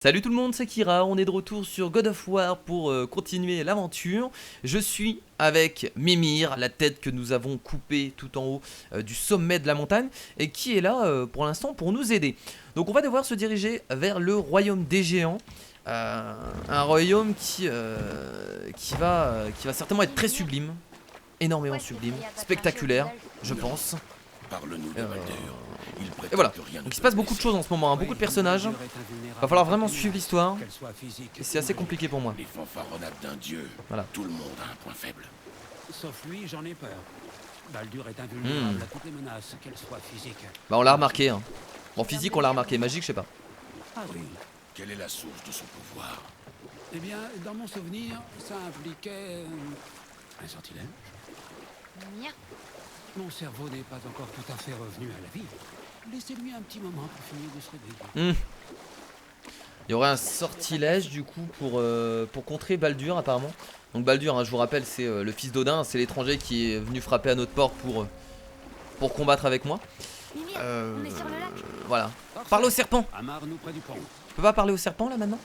Salut tout le monde, c'est Kira, on est de retour sur God of War pour continuer l'aventure. Je suis avec Mimir, la tête que nous avons coupée tout en haut du sommet de la montagne et qui est là pour l'instant pour nous aider. Donc on va devoir se diriger vers le royaume des géants, un royaume qui va certainement être très sublime, énormément sublime, spectaculaire je pense. Parle-nous de Baldur. Et voilà, donc il se passe beaucoup de choses en ce moment, hein, beaucoup de personnages. Va falloir vraiment suivre l'histoire. Et c'est assez compliqué pour moi. Les fanfaronnades d'un dieu. Voilà. Tout le monde a un point faible. Sauf lui, j'en ai peur. Baldur est invulnérable à toutes les menaces, qu'elles soient physiques. Bah on l'a remarqué hein. Bon physique on l'a remarqué, magique je sais pas. Ah oui. Quelle est la source de son pouvoir? Eh bien, dans mon souvenir, ça impliquait un sortilège. Mimir, Mon cerveau n'est pas encore tout à fait revenu à la vie. Laissez-lui un petit moment pour finir de se réveiller. Il y aurait un sortilège du coup pour contrer Baldur apparemment. Donc Baldur hein, je vous rappelle c'est le fils d'Odin, c'est l'étranger qui est venu frapper à notre porte pour combattre avec moi. Mimir, on est sur le lac. Voilà. Parfait. Parle au serpent. Amarre-nous près du pont. Tu peux pas parler au serpent là maintenant?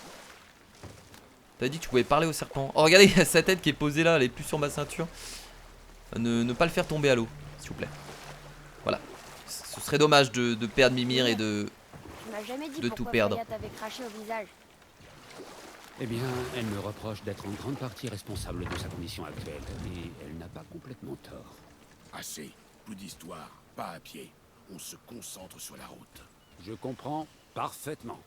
T'as dit que tu pouvais parler au serpent. Oh regardez il y a sa tête qui est posée là, elle est plus sur ma ceinture. Ne pas le faire tomber à l'eau s'il vous plaît. Voilà. Ce serait dommage de perdre Mimir et de... Tu m'as jamais dit de pourquoi tout perdre. Freya t'avait craché au visage. Eh bien, elle me reproche d'être en grande partie responsable de sa condition actuelle. Et elle n'a pas complètement tort. Assez. Plus d'histoire. Pas à pied. On se concentre sur la route. Je comprends parfaitement.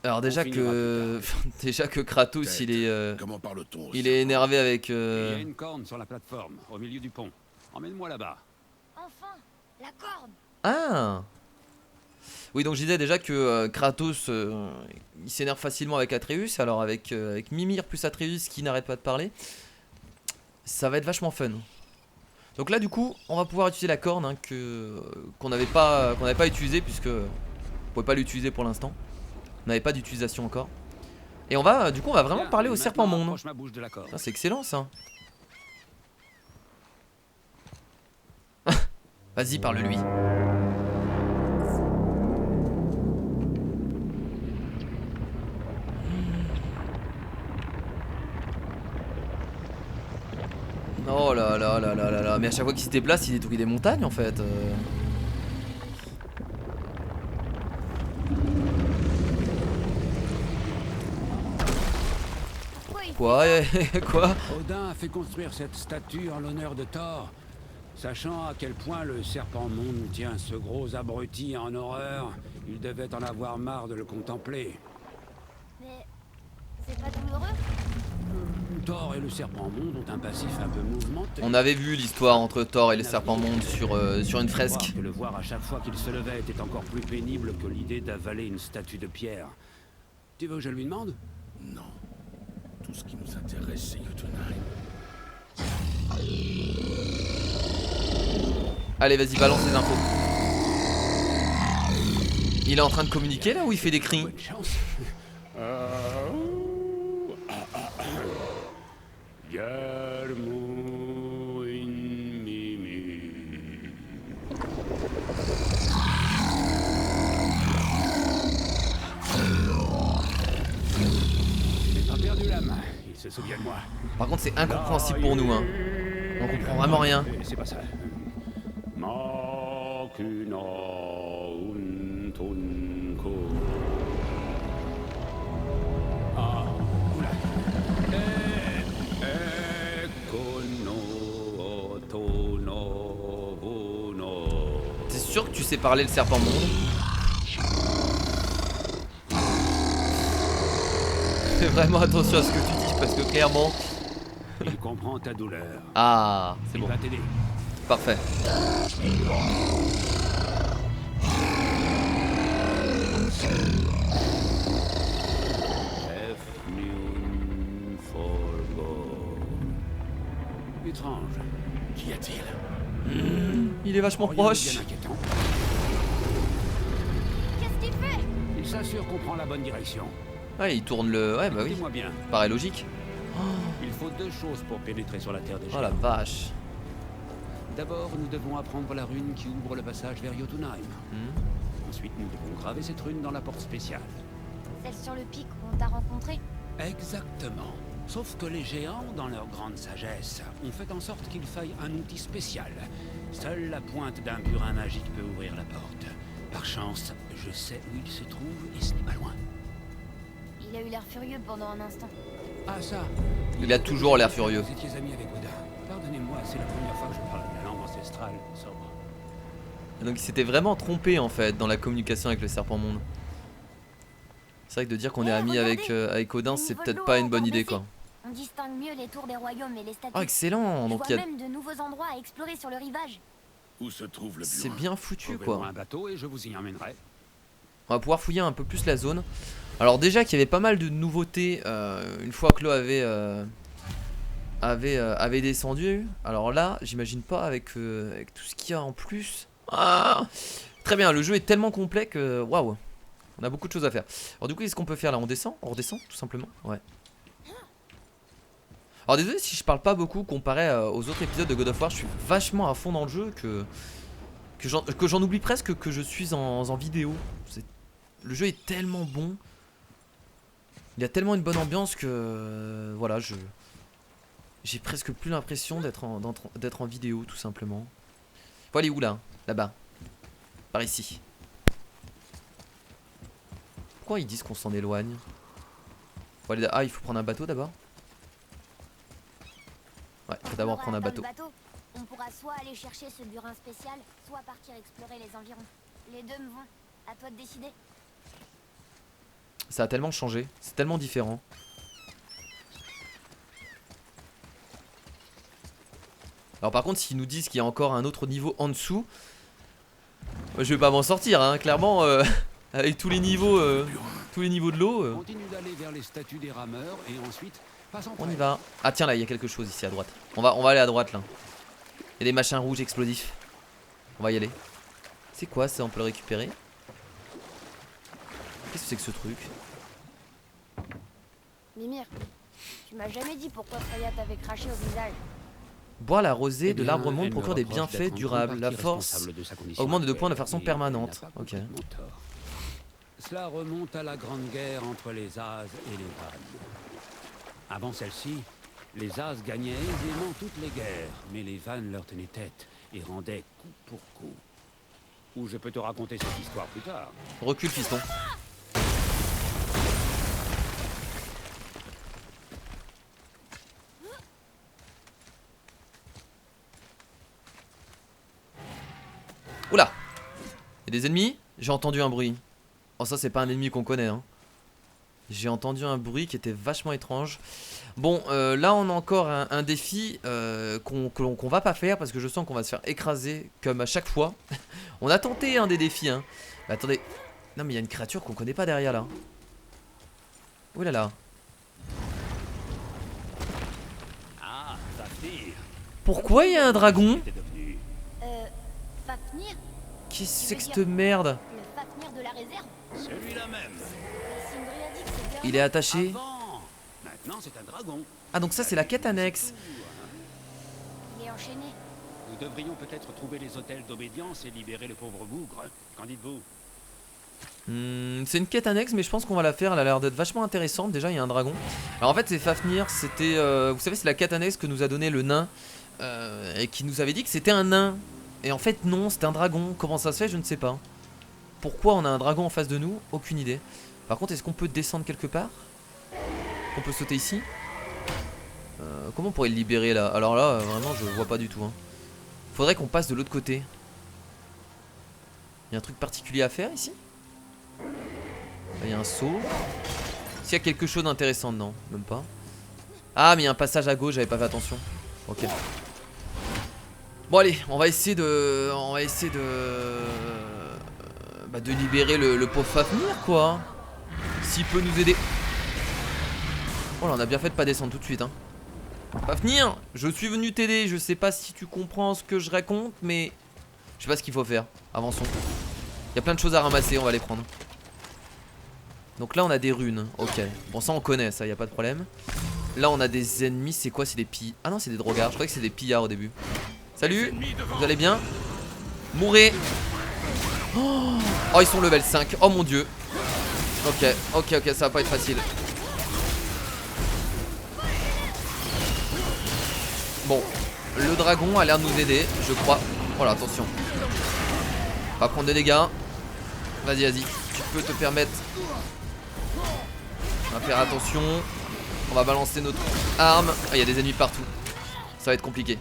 Alors déjà On finira que... déjà que Kratos il est... Comment parle-t-on au il est énervé avec... Il y a une corne sur la plateforme, au milieu du pont. Emmène-moi là-bas. Enfin, la corne. Ah. Oui donc je disais déjà que Kratos il s'énerve facilement avec Atreus. Alors avec Mimir plus Atreus qui n'arrête pas de parler, ça va être vachement fun. Donc là du coup on va pouvoir utiliser la corne hein, qu'on n'avait pas utilisé puisque on pouvait pas l'utiliser pour l'instant. On n'avait pas d'utilisation encore. Et on va du coup on va vraiment Bien, parler au maintenant, serpent monde. approche ma bouche de la corde. Ah, c'est excellent ça. Vas-y parle-lui. Oh là là là là là là. Mais à chaque fois qu'il se déplace il détruit des montagnes en fait. Pourquoi il Quoi quoi? Odin a fait construire cette statue en l'honneur de Thor, sachant à quel point le serpent monde tient ce gros abruti en horreur. Il devait en avoir marre de le contempler. Mais c'est pas douloureux? Thor et le serpent monde ont un passif un peu mouvementé. On avait vu l'histoire entre Thor et les serpents mondes sur une fresque. Que le voir à chaque fois qu'il se levait était encore plus pénible que l'idée d'avaler une statue de pierre. Tu veux que je lui demande? Non. Tout ce qui nous intéresse, c'est Jotunheim. Allez vas-y balance les infos. Il est en train de communiquer là ou il fait des cris? Bonne chance. Yarmo in Mimi. Il n'a pas perdu la main, il se souvient de moi. Par contre c'est incompréhensible pour nous hein. On comprend vraiment rien. C'est pas ça. Makuna untunko. Ah, oula. Ekono tono vono. T'es sûr que tu sais parler le serpent monde? Fais vraiment attention à ce que tu dis parce que clairement... Il comprend ta douleur. Ah c'est Il bon, va t'aider. parfait. Efnun forgo. Étrange. Qu'y a-t-il? Il est vachement Rien de proche. bien inquiétant. Qu'est-ce qu'il fait? Il s'assure qu'on prend la bonne direction. Ouais il tourne le... Ouais bah oui, Écoutez-moi bien. paraît logique. Il faut deux choses pour pénétrer sur la terre des Oh géants. la vache. D'abord, nous devons apprendre la rune qui ouvre le passage vers Jotunheim. Ensuite, nous devons graver cette rune dans la porte spéciale. Celle sur le pic où on t'a rencontré? Exactement. Sauf que les géants, dans leur grande sagesse, ont fait en sorte qu'il faille un outil spécial. Seule la pointe d'un burin magique peut ouvrir la porte. Par chance, je sais où il se trouve et ce n'est pas loin. Il a eu l'air furieux pendant un instant. Ah ça. Il a toujours l'air furieux. Vous étiez amis avec Oda. Pardonnez-moi, c'est la première fois que je parle la langue ancestrale sobre. Donc il s'était vraiment trompé en fait dans la communication avec le serpent monde. C'est vrai que de dire qu'on est amis avec Odin, c'est peut-être pas une bonne idée quoi. On distingue mieux les tours des royaumes et les statues. Oh excellent, Je donc vois il y a... même de nouveaux endroits à explorer sur le rivage. Où se trouve le c'est bureau? bien foutu Trouvez-moi quoi. un bateau et je vous y emmènerai. On va pouvoir fouiller un peu plus la zone. Alors déjà qu'il y avait pas mal de nouveautés une fois que l'eau avait descendu. Alors là, j'imagine pas avec tout ce qu'il y a en plus. Ah, très bien, le jeu est tellement complet que waouh, on a beaucoup de choses à faire. Alors du coup, qu'est-ce qu'on peut faire là? On descend tout simplement. Ouais. Alors désolé si je parle pas beaucoup comparé aux autres épisodes de God of War. Je suis vachement à fond dans le jeu que j'en oublie presque que je suis en vidéo. Le jeu est tellement bon. Il y a tellement une bonne ambiance que voilà, j'ai presque plus l'impression d'être en vidéo tout simplement. Faut aller où là? Là-bas. Par ici. Pourquoi ils disent qu'on s'en éloigne? Faut aller... Ah, il faut prendre un bateau d'abord? Ouais, faut d'abord prendre un bateau. On pourra soit aller chercher ce burin spécial, soit partir explorer les environs. Les deux me vont. À toi de décider. Ça a tellement changé, c'est tellement différent. Alors par contre, s'ils nous disent qu'il y a encore un autre niveau en dessous, je vais pas m'en sortir, hein, clairement, avec tous les niveaux de l'eau. Continue d'aller vers les statues des rameurs et ensuite passe en On y va. Ah tiens là, il y a quelque chose ici à droite. On va aller à droite là. Il y a des machins rouges explosifs. On va y aller. C'est quoi ça? On peut le récupérer? Qu'est-ce que c'est que ce truc? Mimir, tu m'as jamais dit pourquoi Freya t'avait craché au visage. Boire la rosée Eh de bien, l'arbre monde elle me procure des reproche bienfaits d'être en durables. grande La partie force responsable de sa condition augmente de 2 actuelle, points de façon et elle permanente. n'a pas Ok. complètement tort. Cela remonte à la grande guerre entre les As et les Vannes. Avant celle-ci, les As gagnaient aisément toutes les guerres, mais les Vannes leur tenaient tête et rendaient coup pour coup. Ou je peux te raconter cette histoire plus tard. Recule piston. Oula! Il y a des ennemis? J'ai entendu un bruit. Oh ça c'est pas un ennemi qu'on connaît hein. J'ai entendu un bruit qui était vachement étrange. Bon là on a encore un défi qu'on va pas faire parce que je sens qu'on va se faire écraser comme à chaque fois. On a tenté un des défis hein. Mais attendez. Non mais il y a une créature qu'on connaît pas derrière là. Ouh là là. Ah, Fafnir. Pourquoi il y a un dragon? Qu'est-ce que t'es devenu? Fafnir? Qu'est-ce que c'est que cette merde? Le Fafnir de la réserve? Celui-là même. Sindri a dit que c'était Il est attaché. Avant. Maintenant, c'est un dragon. Ah donc ça c'est la quête annexe. Il est enchaîné. Nous devrions peut-être trouver les hôtels d'obédience et libérer le pauvre bougre. Qu'en dites-vous? C'est une quête annexe mais je pense qu'on va la faire. Elle a l'air d'être vachement intéressante. Déjà il y a un dragon. Alors en fait c'est Fafnir. C'était vous savez c'est la quête annexe que nous a donné le nain et qui nous avait dit que c'était un nain. Et en fait non, c'est un dragon. Comment ça se fait je ne sais pas. Pourquoi on a un dragon en face de nous? Aucune idée. Par contre est-ce qu'on peut descendre quelque part? On peut sauter ici? Comment on pourrait le libérer là? Alors là vraiment je vois pas du tout hein. Faudrait qu'on passe de l'autre côté. Il y a un truc particulier à faire ici? Là, il y a un saut. S'il y a quelque chose d'intéressant dedans? Même pas. Ah mais il y a un passage à gauche, j'avais pas fait attention. Ok. Bon allez, on va essayer de libérer le pauvre Fafnir quoi. S'il peut nous aider. Oh là on a bien fait de pas descendre tout de suite hein. Fafnir, je suis venu t'aider. Je sais pas si tu comprends ce que je raconte mais je sais pas ce qu'il faut faire. Avançons. Il y a plein de choses à ramasser, on va les prendre. Donc là on a des runes, ok. Bon ça on connaît, ça y a pas de problème. Là on a des ennemis, c'est quoi? C'est des pillards. Ah non c'est des drogards, je croyais que c'était des pillards au début. Salut, vous allez bien? Mourrez. Oh ils sont level 5, oh mon dieu. Ok, ok, ok, ça va pas être facile. Bon, le dragon a l'air de nous aider, je crois. Oh là, attention. On va prendre des dégâts. Vas-y, vas-y, tu peux te permettre. On va faire attention. On va balancer notre arme. Ah, il y a des ennemis partout. Ça va être compliqué.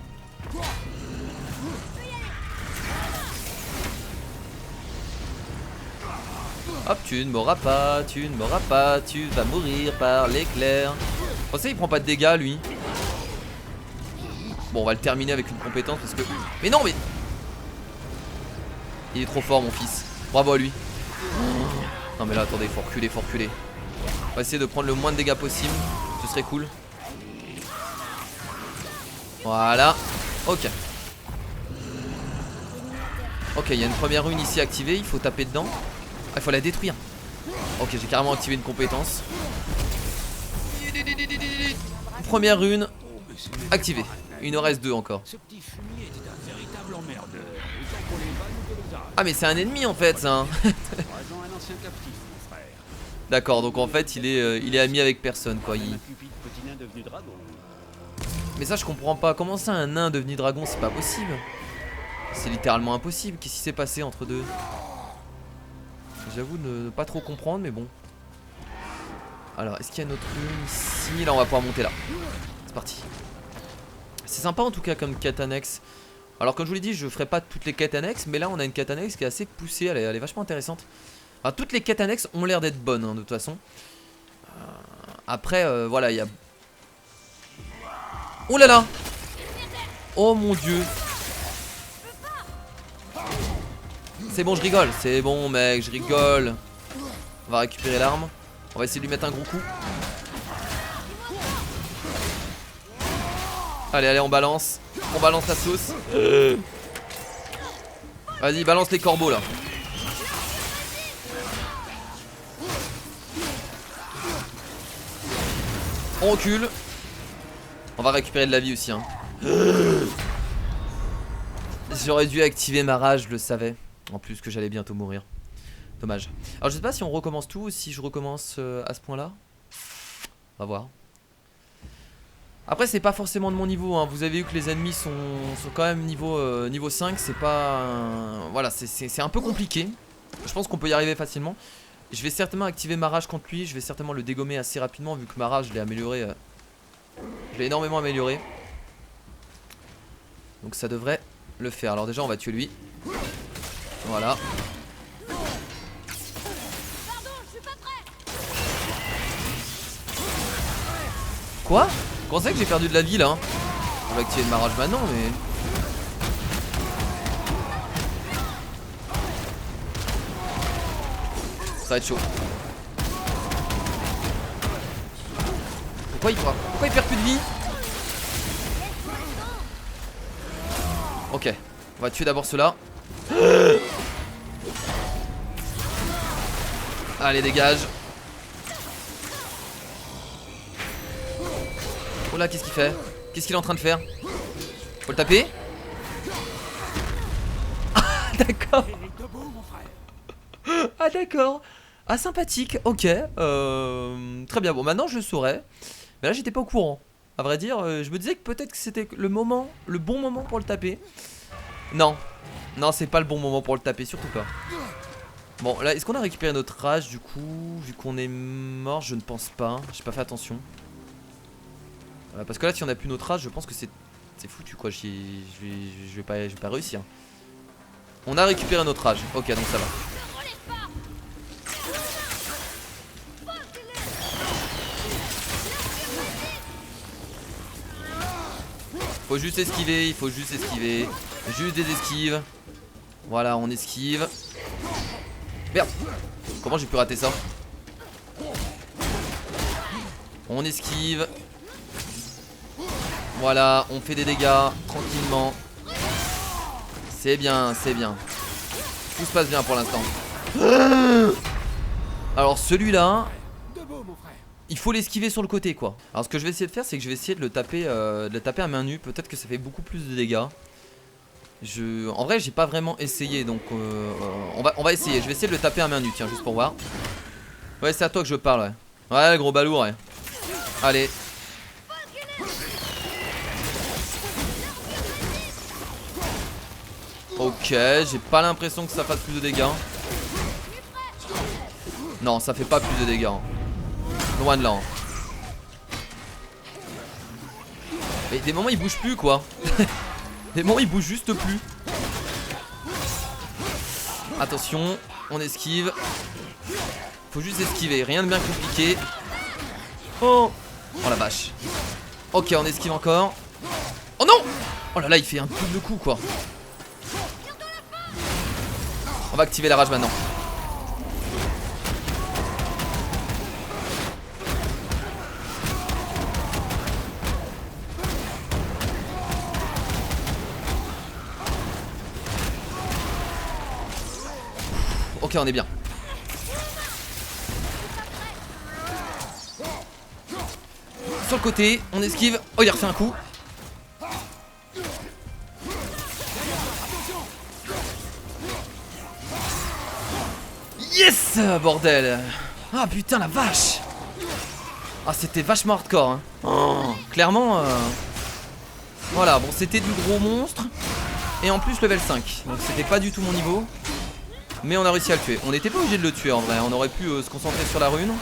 Hop, tu ne mourras pas, tu ne mourras pas, tu vas mourir par l'éclair. Bon, ça, il prend pas de dégâts, lui. Bon, on va le terminer avec une compétence parce que... Mais non, mais... Il est trop fort, mon fils. Bravo à lui. Non, mais là, attendez, faut reculer, faut reculer. On va essayer de prendre le moins de dégâts possible. Ce serait cool. Voilà. Ok. Ok, il y a une première rune ici activée. Il faut taper dedans. Ah, il faut la détruire. Ok, j'ai carrément activé une compétence. Première rune activée. Il en reste 2 encore. Ah, mais c'est un ennemi en fait, ça. D'accord, donc en fait il est ami avec personne quoi. Mais ça je comprends pas. Comment ça un nain devenu dragon? C'est pas possible. C'est littéralement impossible. Qu'est-ce qui s'est passé entre deux? J'avoue ne pas trop comprendre, mais bon. Alors, est-ce qu'il y a une autre rune ici? Là, on va pouvoir monter là. C'est parti. C'est sympa en tout cas comme quête annexe. Alors, comme je vous l'ai dit, je ferai pas toutes les quêtes annexes, mais là, on a une quête annexe qui est assez poussée. Elle est vachement intéressante. Alors, toutes les quêtes annexes ont l'air d'être bonnes, hein, de toute façon. Après, voilà, il y a... Oh là là! Oh mon dieu! C'est bon, je rigole. C'est bon, mec, je rigole. On va récupérer l'arme. On va essayer de lui mettre un gros coup. Allez, allez, on balance. On balance la sauce. Vas-y, balance les corbeaux, là. On recule. On va récupérer de la vie aussi, hein. J'aurais dû activer ma rage, je le savais. En plus que j'allais bientôt mourir. Dommage. Alors je sais pas si on recommence tout ou si je recommence à ce point là. On va voir. Après c'est pas forcément de mon niveau, hein. Vous avez vu que les ennemis sont quand même niveau 5. C'est pas... Voilà, c'est un peu compliqué. Je pense qu'on peut y arriver facilement. Je vais certainement activer ma rage contre lui. Je vais certainement le dégommer assez rapidement vu que ma rage je l'ai amélioré. Je l'ai énormément amélioré. Donc ça devrait le faire. Alors déjà on va tuer lui. Voilà. Quoi? Comment c'est que j'ai perdu de la vie là? Je vais activer ma rage maintenant mais... Ça va être chaud. Pourquoi il perd plus de vie? Ok. On va tuer d'abord ceux-là. Allez, dégage. Oh là, qu'est-ce qu'il fait? Qu'est-ce qu'il est en train de faire? Faut le taper? Ah, d'accord. Ah, d'accord. Ah, sympathique. Ok. Très bien. Bon, maintenant je le saurais. Mais là, j'étais pas au courant. À vrai dire, je me disais que peut-être que c'était le bon moment pour le taper. Non. Non, c'est pas le bon moment pour le taper, surtout pas. Bon, là, est-ce qu'on a récupéré notre rage du coup? Vu qu'on est mort, je ne pense pas. J'ai pas fait attention. Parce que là, si on a plus notre rage, je pense que c'est foutu quoi. Je vais pas réussir. On a récupéré notre rage. Ok, donc ça va. Faut juste esquiver, il faut juste esquiver. Juste des esquives. Voilà, on esquive. Merde. Comment j'ai pu rater ça? On esquive. Voilà, on fait des dégâts tranquillement. C'est bien, c'est bien. Tout se passe bien pour l'instant. Alors celui-là, il faut l'esquiver sur le côté quoi. Alors ce que je vais essayer de faire, c'est que je vais essayer de le taper à main nue. Peut-être que ça fait beaucoup plus de dégâts. En vrai j'ai pas vraiment essayé. Donc on va essayer. Je vais essayer de le taper à main nue, tiens, juste pour voir. Ouais, c'est à toi que je parle, ouais. Ouais, gros balourd, ouais. Allez. Ok, j'ai pas l'impression que ça fasse plus de dégâts. Non, ça fait pas plus de dégâts. Loin de là. Mais des moments il bouge plus quoi. Des moments il bouge juste plus. Attention, on esquive. Faut juste esquiver, rien de bien compliqué. Oh, oh la vache. Ok, on esquive encore. Oh non. Oh là là, il fait un double coup quoi. On va activer la rage maintenant. Ok, on est bien. Sur le côté, on esquive. Oh, il a refait un coup. Yes, bordel. Ah putain la vache. Ah c'était vachement hardcore hein. Oh, clairement voilà, bon c'était du gros monstre. Et en plus level 5. Donc c'était pas du tout mon niveau. Mais on a réussi à le tuer. On n'était pas obligé de le tuer en vrai. On aurait pu se concentrer sur la rune.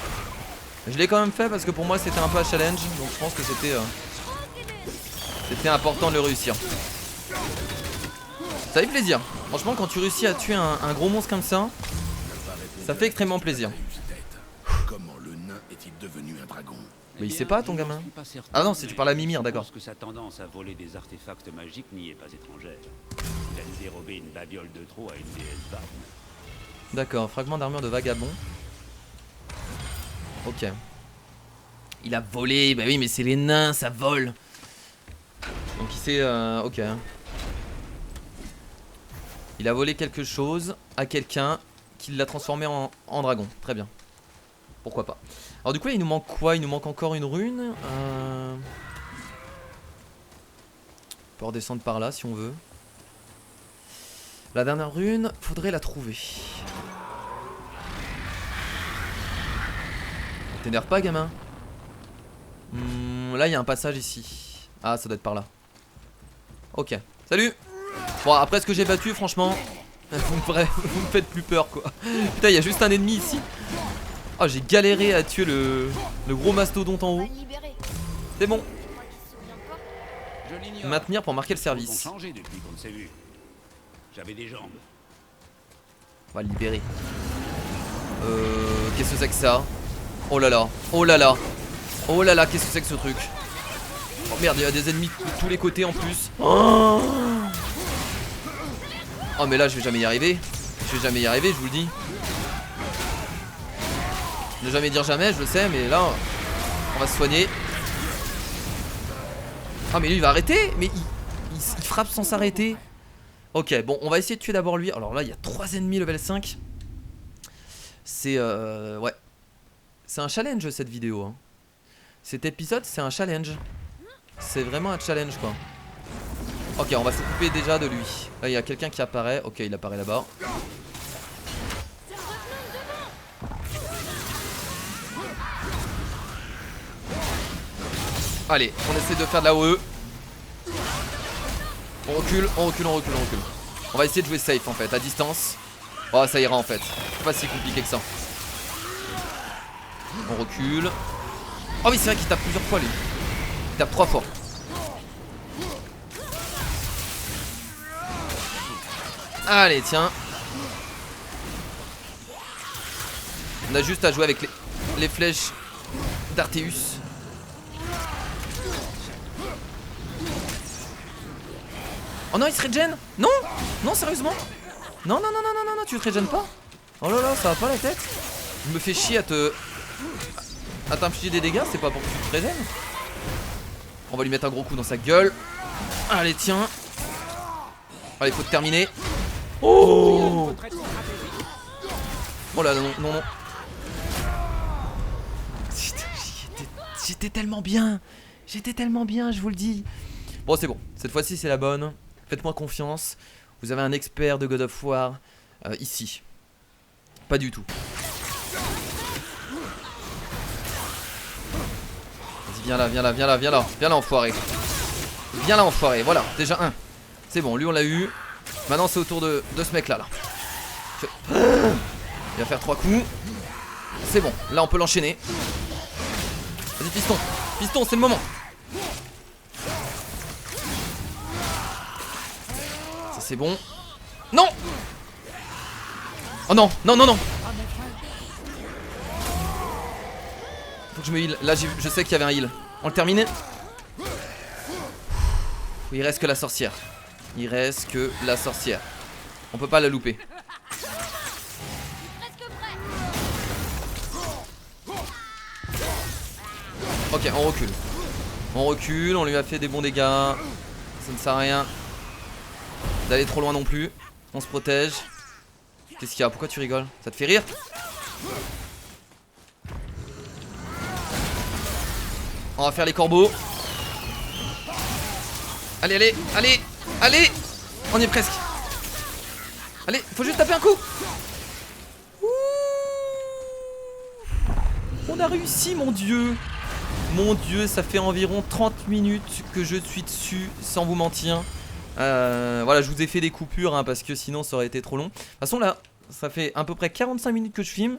Je l'ai quand même fait parce que pour moi c'était un peu un challenge. Donc je pense que c'était important de le réussir. Ça fait plaisir. Franchement quand tu réussis à tuer un gros monstre comme ça, ça fait extrêmement plaisir. Comment le nain est-il devenu un dragon? Mais il sait pas ton gamin. Ah non, si tu parles à Mimir, d'accord. Je pense que sa tendance à voler des artefacts magiques n'y est pas étrangère. Il a dérobé une babiole de trop à une déesse Vanne. D'accord, fragment d'armure de vagabond. Ok. Il a volé, bah oui mais c'est les nains, ça vole. Donc il s'est... ok. Il a volé quelque chose à quelqu'un qui l'a transformé en dragon. Très bien. Pourquoi pas. Alors du coup là, il nous manque quoi? Il nous manque encore une rune. On peut redescendre par là si on veut. La dernière rune, faudrait la trouver. T'énerve pas gamin. Là il y a un passage ici. Ah ça doit être par là. Ok, salut. Bon après ce que j'ai battu franchement vous me faites plus peur quoi. Putain il y a juste un ennemi ici. Oh j'ai galéré à tuer le gros mastodonte en haut. C'est bon. Maintenir pour marquer le service. J'avais des jambes. On va le libérer. Qu'est-ce que c'est que ça? Oh là là, oh là là. Oh là là, qu'est-ce que c'est que ce truc? Oh merde, il y a des ennemis de tous les côtés en plus. Oh mais là je vais jamais y arriver. Je vais jamais y arriver, je vous le dis. Ne jamais dire jamais, je le sais, mais là on va se soigner. Ah mais lui il va arrêter. Mais il frappe sans s'arrêter. Ok, bon on va essayer de tuer d'abord lui. Alors là il y a 3 ennemis level 5. C'est ouais. C'est un challenge cette vidéo hein. Cet épisode c'est un challenge. C'est vraiment un challenge quoi. Ok on va s'occuper déjà de lui. Là il y a quelqu'un qui apparaît. Ok il apparaît là-bas. Allez on essaie de faire de la OE. On recule, on recule, on recule, on recule. On va essayer de jouer safe en fait, à distance. Oh ça ira en fait. C'est pas si compliqué que ça. On recule. Oh oui c'est vrai qu'il tape plusieurs fois lui. Il tape 3 fois. Allez tiens. On a juste à jouer avec les flèches d'Arteus. Oh non il se régène. Non. Non sérieusement. Non non non non non non non tu te régènes pas. Oh là là ça va pas la tête. Je me fais chier à t'infliger des dégâts. C'est pas pour que tu te régènes. On va lui mettre un gros coup dans sa gueule. Allez tiens. Allez faut te terminer. Oh. Oh là non non non. J'étais tellement bien. J'étais tellement bien je vous le dis. Bon c'est bon. Cette fois-ci c'est la bonne. Faites-moi confiance. Vous avez un expert de God of War ici. Pas du tout. Vas-y, viens là, viens là, viens là, viens là. Viens là, enfoiré. Viens là, enfoiré. Voilà, déjà un. C'est bon, lui on l'a eu. Maintenant c'est au tour de ce mec là. Il va faire 3 coups. C'est bon, là on peut l'enchaîner. Vas-y piston, piston c'est le moment. Ça c'est bon. Non. Oh non, non, non, non. Faut que je me heal, là je sais qu'il y avait un heal. On le termine. Il reste que la sorcière. Il reste que la sorcière. On peut pas la louper. Ok, on recule. On recule, on lui a fait des bons dégâts. Ça ne sert à rien d'aller trop loin non plus. On se protège. Qu'est-ce qu'il y a? Pourquoi tu rigoles? Ça te fait rire? On va faire les corbeaux. Allez, allez, allez, allez. On y est presque. Allez, faut juste taper un coup. Ouh. On a réussi, mon dieu. Mon dieu, ça fait environ 30 minutes que je suis dessus, sans vous mentir. Voilà, je vous ai fait des coupures hein, parce que sinon ça aurait été trop long. De toute façon là, ça fait à peu près 45 minutes que je filme.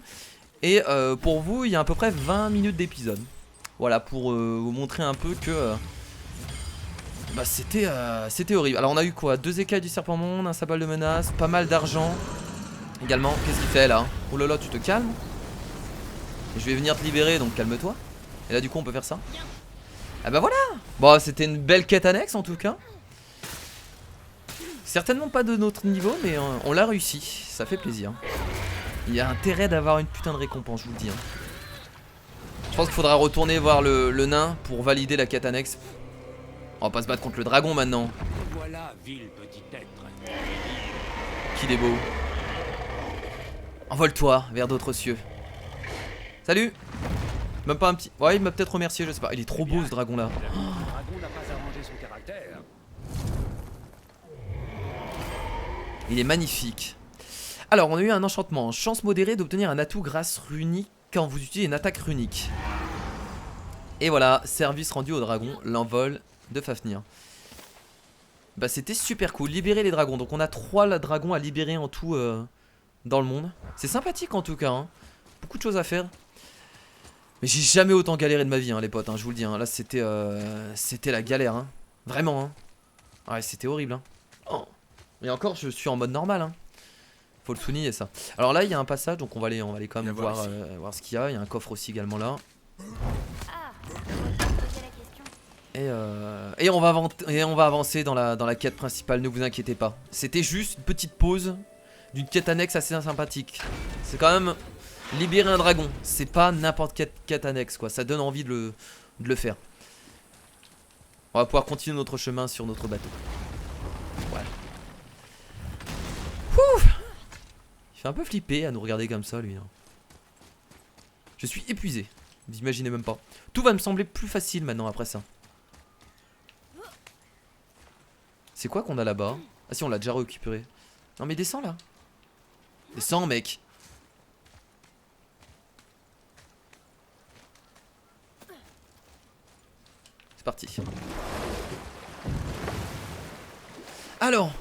Et pour vous, il y a à peu près 20 minutes d'épisode. Voilà, pour vous montrer un peu que bah, c'était horrible. Alors on a eu quoi? 2 écailles du serpent monde, un sabal de menace, pas mal d'argent également. Qu'est-ce qu'il fait là? Oh là là, tu te calmes. Et je vais venir te libérer, donc calme-toi. Et là du coup on peut faire ça. Ah bah voilà. Bon, c'était une belle quête annexe en tout cas. Certainement pas de notre niveau, mais on l'a réussi. Ça fait plaisir. Il y a intérêt d'avoir une putain de récompense, je vous le dis. Je pense qu'il faudra retourner voir le nain pour valider la quête annexe. On va pas se battre contre le dragon maintenant. Voilà, vil petit être. Qu'il est beau. Envole-toi vers d'autres cieux. Salut. Même pas un petit... Ouais, il m'a peut-être remercié, je sais pas. Il est trop beau ce dragon là. Le dragon n'a pas arrangé son caractère. Il est magnifique. Alors, on a eu un enchantement. Chance modérée d'obtenir un atout grâce runique quand vous utilisez une attaque runique. Et voilà, service rendu au dragon, l'envol de Fafnir. Bah, c'était super cool. Libérer les dragons. Donc, on a 3 dragons à libérer en tout dans le monde. C'est sympathique en tout cas. Hein. Beaucoup de choses à faire. Mais j'ai jamais autant galéré de ma vie, hein, les potes. Hein, je vous le dis. Hein. Là, c'était la galère. Hein. Vraiment. Hein. Ouais, c'était horrible. Hein. Oh. Et encore, je suis en mode normal. Hein. Faut le souligner ça. Alors là, il y a un passage, donc on va aller quand même voir ce qu'il y a. Il y a un coffre aussi également là. Ah, poser la question. Et on va avancer dans la quête principale. Ne vous inquiétez pas. C'était juste une petite pause d'une quête annexe assez sympathique. C'est quand même libérer un dragon. C'est pas n'importe quelle quête annexe quoi. Ça donne envie de le faire. On va pouvoir continuer notre chemin sur notre bateau. Voilà. Ouf. Il fait un peu flipper à nous regarder comme ça lui. Hein. Je suis épuisé. Vous imaginez même pas. Tout va me sembler plus facile maintenant après ça. C'est quoi qu'on a là-bas? Ah si, on l'a déjà récupéré. Non mais descends là. Descends mec. C'est parti. Alors,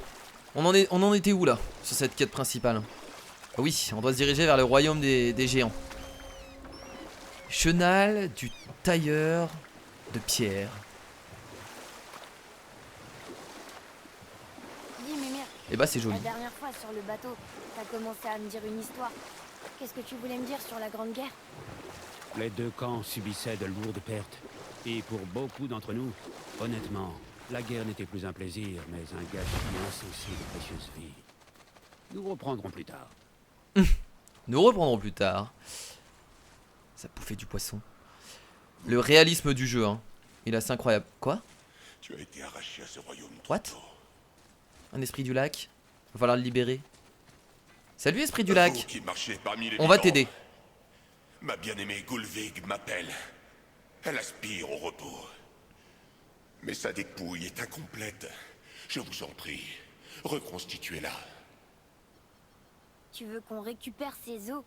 on en était où là? Sur cette quête principale? Oui, on doit se diriger vers le royaume des géants. Chenal du tailleur de pierre. Dis Mimir, Et bah c'est joli. la dernière fois sur le bateau, t'as commencé à me dire une histoire. Qu'est-ce que tu voulais me dire sur la Grande Guerre? Les 2 camps subissaient de lourdes pertes. Et pour beaucoup d'entre nous, honnêtement, la guerre n'était plus un plaisir, mais un gâchis insensé de précieuses vies. Nous reprendrons plus tard. Nous reprendrons plus tard. Ça bouffait du poisson. Le réalisme du jeu, hein. Il est assez incroyable. Quoi? Tu as été arraché à ce royaume trop What? tôt. Un esprit du lac. Va falloir le libérer. Salut esprit du Vous lac. qui marchez parmi les On va vivants. t'aider. Ma bien-aimée Gulvig m'appelle. Elle aspire au repos. Mais sa dépouille est incomplète. Je vous en prie, reconstituez-la. Tu veux qu'on récupère ses os?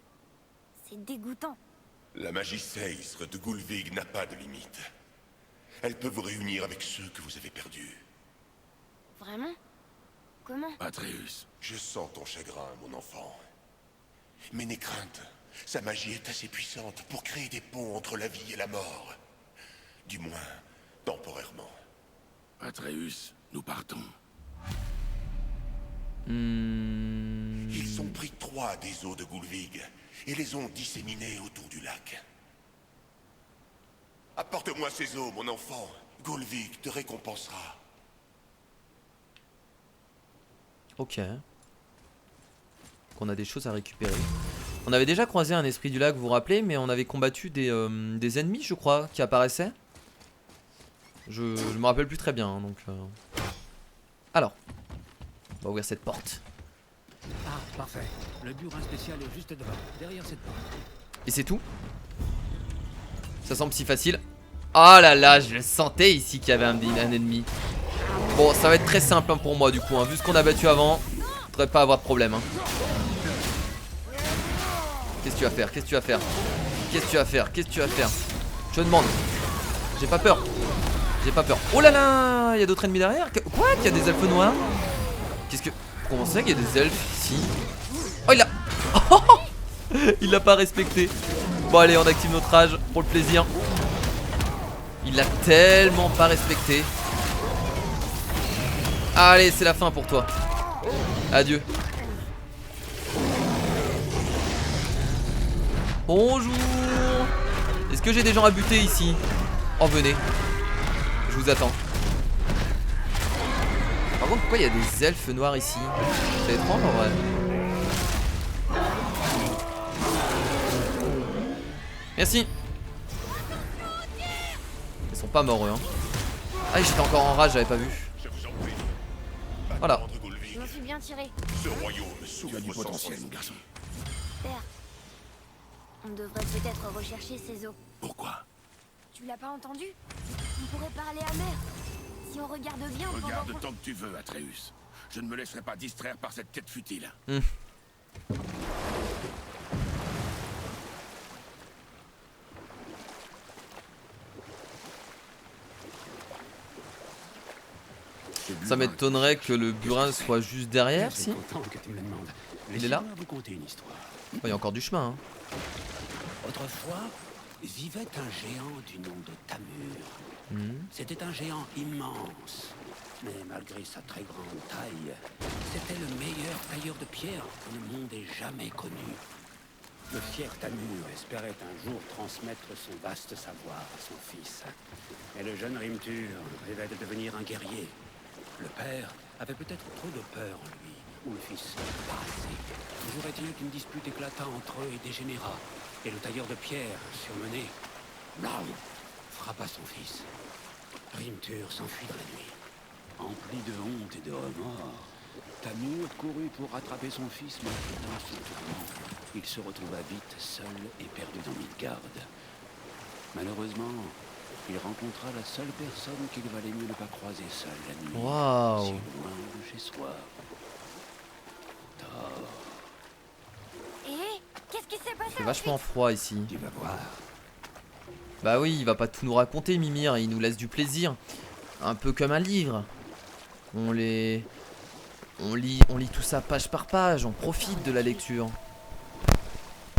C'est dégoûtant. La magie Seisre de Gulvig n'a pas de limite. Elle peut vous réunir avec ceux que vous avez perdus. Vraiment? Comment? Atreus, Je sens ton chagrin, mon enfant. Mais n'aie crainte, sa magie est assez puissante pour créer des ponts entre la vie et la mort. Du moins, temporairement. Atreus, nous partons. Ils ont pris 3 des eaux de Gulvig et les ont disséminées autour du lac. Apporte-moi ces eaux, mon enfant. Gulvig te récompensera. Ok. Qu'on a des choses à récupérer. On avait déjà croisé un esprit du lac, vous vous rappelez, mais on avait combattu des ennemis, je crois, qui apparaissaient. Je me rappelle plus très bien, hein, donc... Alors, on va ouvrir cette porte. Ah, parfait. Le burin spécial est juste devant, derrière cette porte. Et c'est tout? Ça semble si facile. Oh là là, je le sentais ici qu'il y avait un ennemi. Bon, ça va être très simple hein, pour moi du coup, hein. Vu ce qu'on a battu avant, je devrais pas avoir de problème hein. Qu'est-ce que tu vas faire? Qu'est-ce que tu vas faire? Qu'est-ce que tu vas faire? Qu'est-ce que tu vas faire? Je te demande. J'ai pas peur. J'ai pas peur. Oh là là, il y a d'autres ennemis derrière. Quoi? Il y a des elfes noirs? Qu'est-ce que... Comment ça qu'il y a des elfes ici? Oh, il l'a... Il l'a pas respecté. Bon allez, on active notre rage pour le plaisir. Il l'a tellement pas respecté. Allez, c'est la fin pour toi. Adieu. Bonjour. Est-ce que j'ai des gens à buter ici? Oh, venez. Je vous attends. Par contre, pourquoi il y a des elfes noirs ici? C'est étrange en vrai. Merci. Ils sont pas morts eux hein. Ah, j'étais encore en rage, j'avais pas vu. Je vous en prie. Voilà. Attendre Gulvig. Je m'en suis bien tiré. Ce royaume Tu souffre as du sans potentiel, cesse. mon garçon. Père, on devrait peut-être rechercher ces eaux. Pourquoi? Tu l'as pas entendu? On pourrait parler à Mère. Si on regarde bien, on peut Regarde voir... tant que tu veux, Atreus. Je ne me laisserai pas distraire par cette quête futile. Ça m'étonnerait que le burin soit juste derrière, Je si. suis content que tu me le demandes. Il est là? Laissez-moi vous conter une histoire. Oh, il y a encore du chemin. Hein. Autrefois, vivait un géant du nom de Tamur. C'était un géant immense. Mais malgré sa très grande taille, c'était le meilleur tailleur de pierre que le monde ait jamais connu. Le fier Tamur espérait un jour transmettre son vaste savoir à son fils. Et le jeune Rimtur rêvait de devenir un guerrier. Le père avait peut-être trop de peur en lui, ou le fils pas assez. Toujours est-il qu'une dispute éclata entre eux et dégénéra. Et le tailleur de pierre, surmené, blam, frappa son fils. Rimtur s'enfuit dans la nuit. Empli de honte et de remords, Tamur courut pour rattraper son fils, mais dans son tourment, il se retrouva vite seul et perdu dans Midgard. Malheureusement, il rencontra la seule personne qu'il valait mieux ne pas croiser seul la nuit, Waouh. si loin de chez soi. Thor, Et qu'est-ce qui s'est passé C'est vachement froid ici. tu vas voir. Bah oui, il va pas tout nous raconter, Mimir. Il nous laisse du plaisir. Un peu comme un livre. On lit tout ça page par page. On profite de la lecture.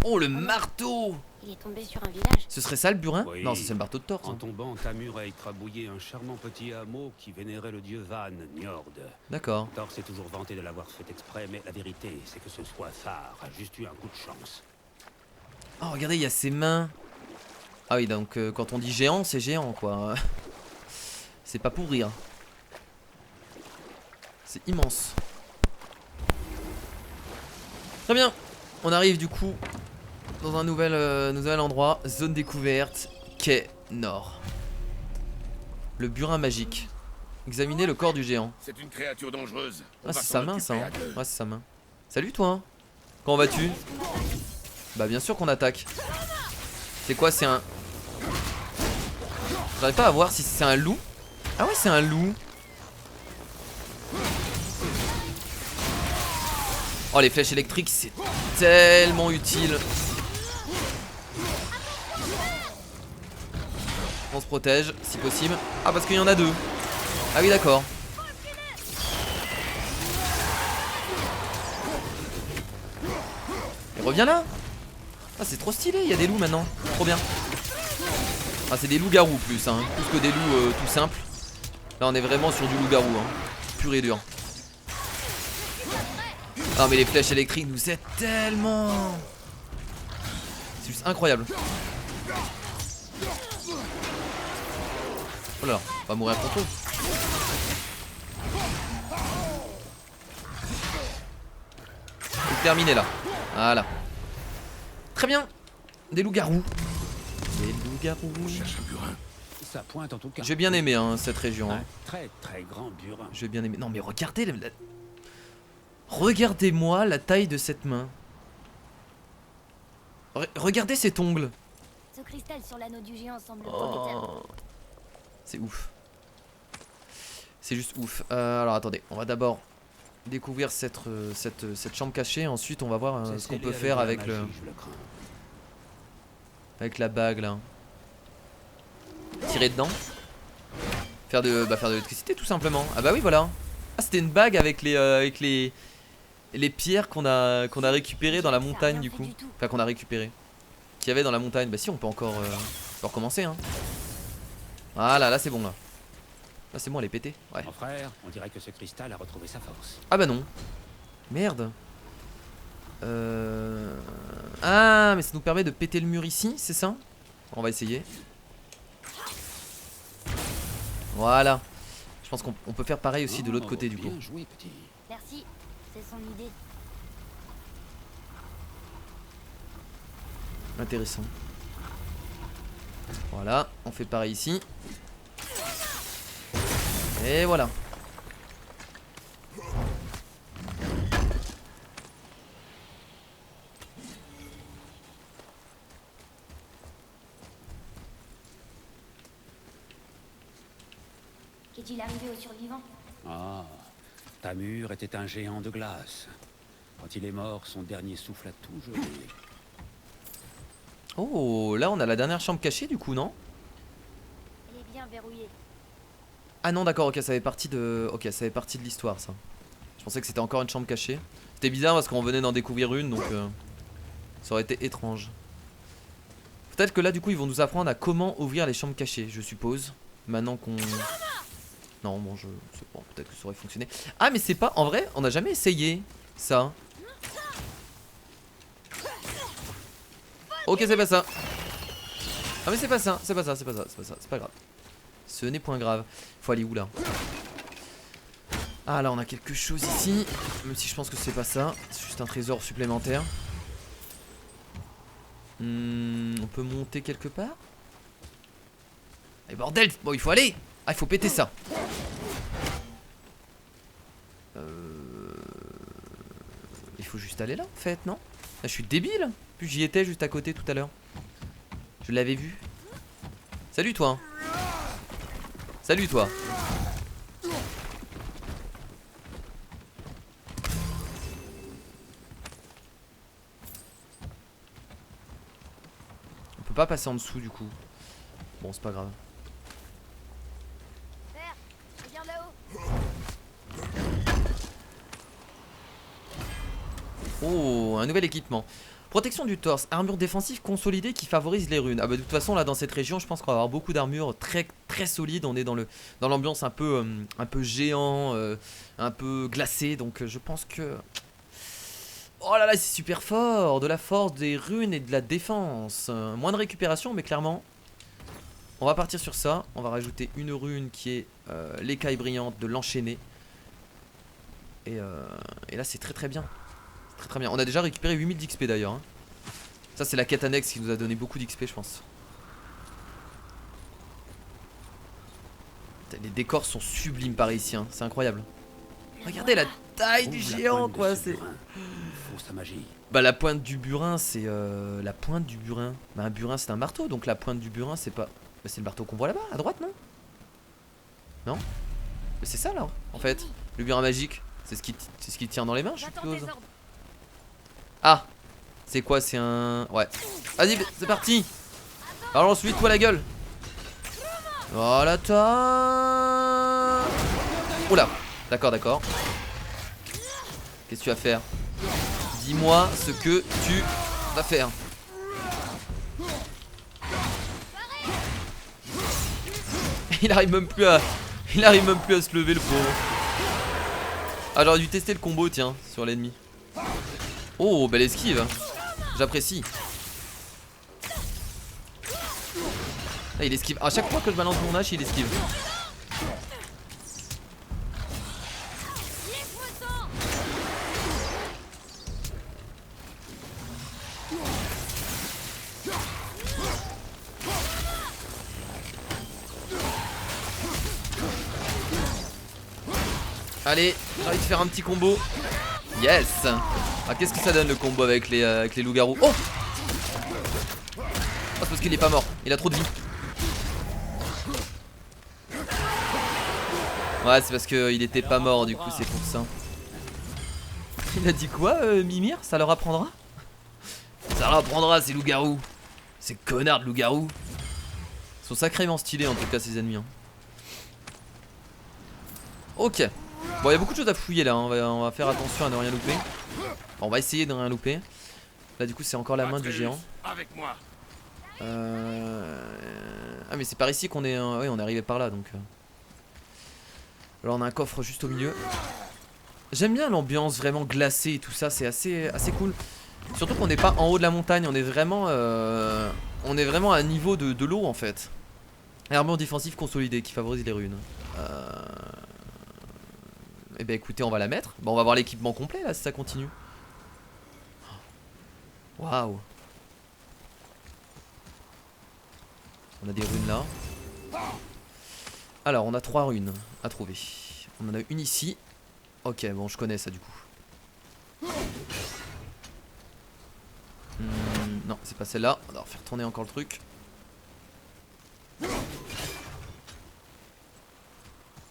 Oh, le marteau! Il est tombé sur un village. Ce serait ça le burin? Oui. Non, ça, c'est le marteau de Thor. ça. En tombant, Tamur a écrabouillé un charmant petit hameau qui vénérait le dieu Van, Njord. D'accord. Thor s'est toujours vanté de l'avoir fait exprès, mais la vérité, c'est que ce Thar a juste eu un coup de chance. Oh, regardez, il y a ses mains. Ah oui, donc quand on dit géant, c'est géant, quoi. C'est pas pour rire. C'est immense. Très bien. On arrive du coup dans un nouvel endroit. Zone découverte. Quai Nord. Le burin magique. Examinez le corps du géant. C'est une créature dangereuse. On Ah, va c'est s'en sa main, ça. occuper Hein. à deux. Ouais, c'est sa main. Salut, toi. Hein. Comment vas-tu? Bah, bien sûr qu'on attaque. C'est quoi? C'est un... J'arrive pas à voir si c'est un loup. Ah ouais, c'est un loup. Oh, les flèches électriques, c'est tellement utile. On se protège si possible. Ah parce qu'il y en a deux. Ah oui d'accord. Et reviens là. Ah c'est trop stylé, il y a des loups maintenant. Trop bien. Ah c'est des loups-garous plus hein. Plus que des loups tout simples. Là on est vraiment sur du loup-garou hein. Pur et dur. Ah mais les flèches électriques nous aident tellement. C'est juste incroyable. Oh là, on va mourir contre eux. C'est terminé là. Voilà. Très bien. Des loups-garous. Des loups-garous. On cherche un burin. Ça pointe en tout cas. J'ai bien aimé hein, cette région. Un Hein. très très grand burin. J'ai bien aimé. Non mais regardez regardez-moi la taille de cette main. Regardez cet ongle. Ce cristal sur l'anneau du géant semble prometteur. Oh. C'est ouf. C'est juste ouf. Alors attendez, on va d'abord découvrir cette chambre cachée. Ensuite on va voir C'est ce qu'on scellé peut faire de la avec magie, je le crains. avec la bague là. Tirer dedans. Faire de l'électricité tout simplement. Ah bah oui voilà. Ah c'était une bague avec les pierres qu'on a récupérées dans la montagne du coup. Enfin qu'on a récupérées. Qu'il y avait dans la montagne. Bah si on peut encore recommencer hein. Voilà là c'est bon là. Là c'est bon elle est pétée. Ouais. Mon frère, on dirait que ce cristal a retrouvé sa force. Ah bah non. Merde. Ah mais ça nous permet de péter le mur ici, c'est ça? On va essayer. Voilà. Je pense qu'on peut faire pareil aussi de l'autre côté du coup. Bien joué, petit. Merci, c'est son idée. Intéressant. Voilà, on fait pareil ici. Et voilà. Qu'est-il arrivé aux survivants? Ah, Tamur était un géant de glace. Quand il est mort, son dernier souffle a tout gelé. Oh, là on a la dernière chambre cachée du coup, non? Elle est bien verrouillée. Ah non d'accord, ok, ça fait partie de. Ok, ça fait partie de l'histoire ça. Je pensais que c'était encore une chambre cachée. C'était bizarre parce qu'on venait d'en découvrir une, donc ça aurait été étrange. Peut-être que là du coup ils vont nous apprendre à comment ouvrir les chambres cachées, je suppose. Maintenant qu'on... Non bon je sais pas, peut-être que ça aurait fonctionné. Ah mais c'est pas... En vrai, on n'a jamais essayé ça. Ok c'est pas ça. Ah mais c'est pas ça, c'est pas ça, c'est pas ça, c'est pas ça, c'est pas grave. Ce n'est point grave. Faut aller où là? Ah là on a quelque chose ici. Même si je pense que c'est pas ça. C'est juste un trésor supplémentaire. On peut monter quelque part? Et bordel! Bon il faut aller! Ah il faut péter ça. Il faut juste aller là en fait, non? Là, je suis débile. Puis j'y étais juste à côté tout à l'heure. Je l'avais vu. Salut toi. Salut toi. On peut pas passer en dessous du coup. Bon c'est pas grave. Père, regarde là-haut. Oh, un nouvel équipement. Protection du torse, armure défensive consolidée qui favorise les runes. Ah bah de toute façon là dans cette région je pense qu'on va avoir beaucoup d'armures très solides. On est dans l'ambiance un peu géant, un peu glacé. Donc je pense que... Oh là là c'est super fort. De la force, des runes et de la défense. Moins de récupération mais clairement on va partir sur ça. On va rajouter une rune qui est l'écaille brillante de l'enchaîner. Et là c'est très bien. Très bien, on a déjà récupéré 8000 d'XP d'ailleurs hein. Ça c'est la quête annexe qui nous a donné beaucoup d'XP je pense. Les décors sont sublimes par ici hein. C'est incroyable. Regardez la taille du géant quoi. C'est... Sa magie. Bah la pointe du burin c'est la pointe du burin. Bah un burin c'est un marteau. Donc la pointe du burin c'est pas... Bah, c'est le marteau qu'on voit là-bas à droite non? Non? Mais c'est ça là en fait. Le burin magique. C'est ce qui tient dans les mains je suppose. Ah, c'est quoi? C'est un... Ouais. Vas-y, c'est parti. Alors ensuite, toi la gueule. Voilà, ta. Oula. D'accord, d'accord. Qu'est-ce que tu vas faire? Dis-moi ce que tu vas faire. Il arrive même plus à se lever, le pauvre. Ah, j'aurais dû tester le combo, tiens, sur l'ennemi. Oh, belle esquive. J'apprécie. Ah, il esquive. À chaque fois que je balance mon hache, il esquive. Allez, j'ai envie de faire un petit combo. Yes. Ah, qu'est-ce que ça donne le combo avec les loups-garous? Oh, c'est parce qu'il est pas mort. Il a trop de vie. Ouais, c'est parce qu'il était pas mort, du coup c'est pour ça. Il a dit quoi, Mimir? Ça leur apprendra? Ça leur apprendra, ces loups-garous. Ces connards de loups-garous. Ils sont sacrément stylés en tout cas, ces ennemis, hein. Ok. Bon, il y a beaucoup de choses à fouiller là, hein. On va faire attention à ne rien louper. Bon, on va essayer de ne rien louper. Là du coup c'est encore la main du géant. Avec moi. Ah mais c'est par ici qu'on est... Oui, on est arrivé par là donc... Alors on a un coffre juste au milieu. J'aime bien l'ambiance vraiment glacée et tout ça, c'est assez cool. Surtout qu'on n'est pas en haut de la montagne, on est vraiment à un niveau de l'eau en fait. Armure défensive consolidée qui favorise les runes. Eh ben écoutez, on va la mettre. Bon, on va voir l'équipement complet là si ça continue. Waouh. On a des runes là. Alors on a 3 runes à trouver. On en a une ici. Ok, bon je connais ça du coup. Non, c'est pas celle-là. On va faire tourner encore le truc.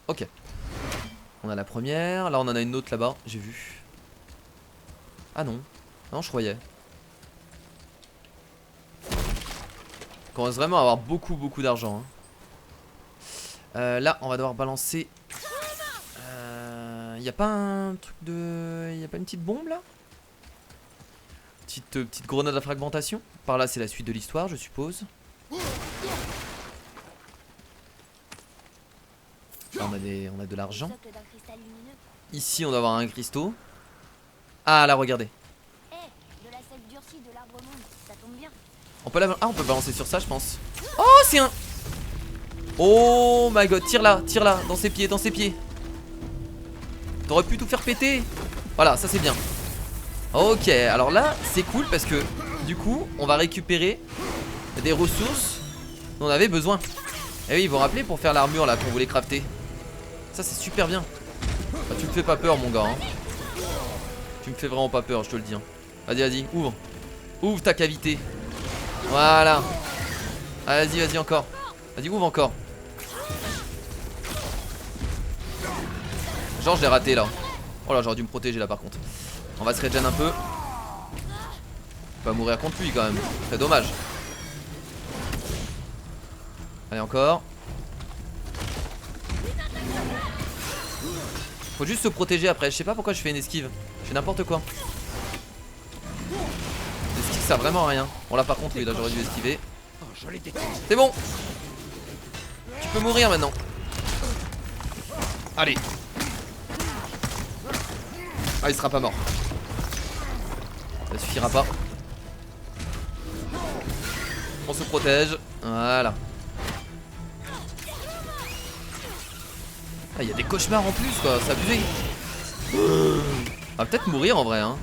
Ok. On a la première. Là on en a une autre là-bas, j'ai vu. Ah non. Non, je croyais. On commence vraiment à avoir beaucoup d'argent, hein. Là on va devoir balancer. Y a pas un truc de... Y a pas une petite bombe là? Petite grenade à fragmentation. Par là c'est la suite de l'histoire je suppose. Là on a de l'argent. Ici on doit avoir un cristaux. Ah là regardez. On peut la... Ah on peut balancer sur ça je pense. Oh c'est un... Oh my god, tire là, dans ses pieds, T'aurais pu tout faire péter. Voilà, ça c'est bien. Ok, alors là, c'est cool parce que du coup, on va récupérer des ressources dont on avait besoin. Et oui, vous vous rappelez pour faire l'armure là qu'on voulait crafter. Ça c'est super bien. Ah, tu me fais pas peur mon gars, hein. Tu me fais vraiment pas peur, je te le dis, hein. Vas-y, ouvre. Ouvre ta cavité. Voilà. Ah, vas-y encore. Vas-y, ouvre encore. Genre je l'ai raté là. Oh là, j'aurais dû me protéger là par contre. On va se regen un peu. On va mourir contre lui quand même. Très dommage. Allez encore. Faut juste se protéger après. Je sais pas pourquoi je fais une esquive. Je fais n'importe quoi. L'esquive sert vraiment à rien. Bon là par contre lui là j'aurais dû esquiver. C'est bon. Tu peux mourir maintenant. Allez. Ah il sera pas mort. Ça suffira pas. On se protège. Voilà. Ah il y a des cauchemars en plus quoi. C'est abusé. On va peut-être mourir en vrai hein.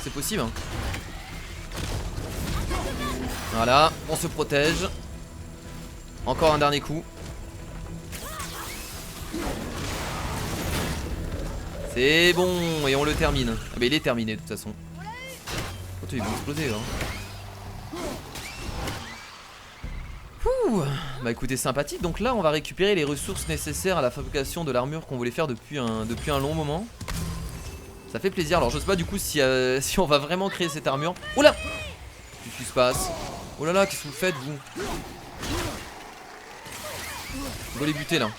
C'est possible hein. Voilà. On se protège. Encore un dernier coup. C'est bon, et on le termine. Ah bah il est terminé de toute façon. Oh, ils vont exploser là. Ouh. Bah écoutez, sympathique. Donc là on va récupérer les ressources nécessaires à la fabrication de l'armure qu'on voulait faire depuis un long moment. Ça fait plaisir. Alors je sais pas du coup si on va vraiment créer cette armure. Oula. Qu'est-ce qui se passe? Oh là là, qu'est-ce que vous faites vous? On va les buter là.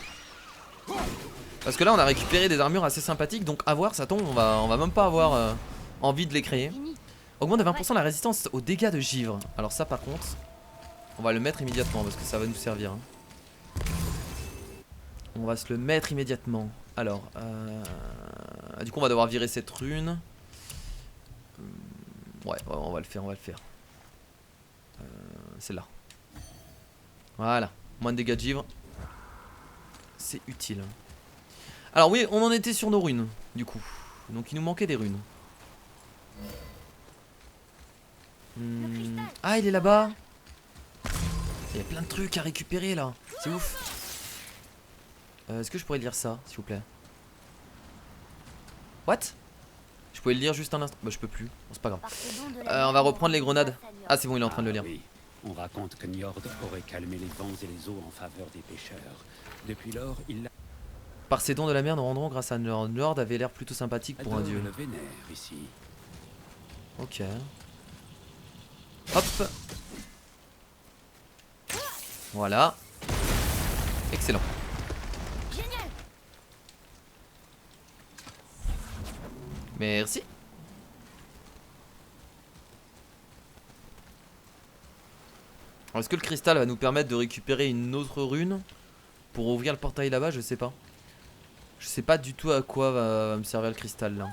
Parce que là on a récupéré des armures assez sympathiques. Donc à voir, ça tombe, on va même pas avoir envie de les créer. Augmente de 20% la résistance aux dégâts de givre. Alors ça par contre, on va le mettre immédiatement parce que ça va nous servir. Hein. On va se le mettre immédiatement. Alors, du coup on va devoir virer cette rune. Ouais, on va le faire, Celle-là. Voilà, moins de dégâts de givre. C'est utile. Alors oui, on en était sur nos runes, du coup. Donc il nous manquait des runes. Ah, il est là-bas. Il y a plein de trucs à récupérer là. C'est ouf. Est-ce que je pourrais lire ça, s'il vous plaît? What? Je pouvais le lire juste un instant. Bah je peux plus, bon, c'est pas grave. On va reprendre les grenades. Ah c'est bon, il est en train de le lire. Oui. On raconte que Njord aurait calmé les vents et les eaux en faveur des pêcheurs. Depuis lors, il l'a... Par ses dons de la mer, nous rendrons grâce à Njord. Njord avait l'air plutôt sympathique pour un dieu. le vénère ici. Ok. Hop. Voilà. Excellent. Génial. Merci. Alors, est-ce que le cristal va nous permettre de récupérer une autre rune pour ouvrir le portail là-bas? Je sais pas. Je sais pas du tout à quoi va me servir le cristal là.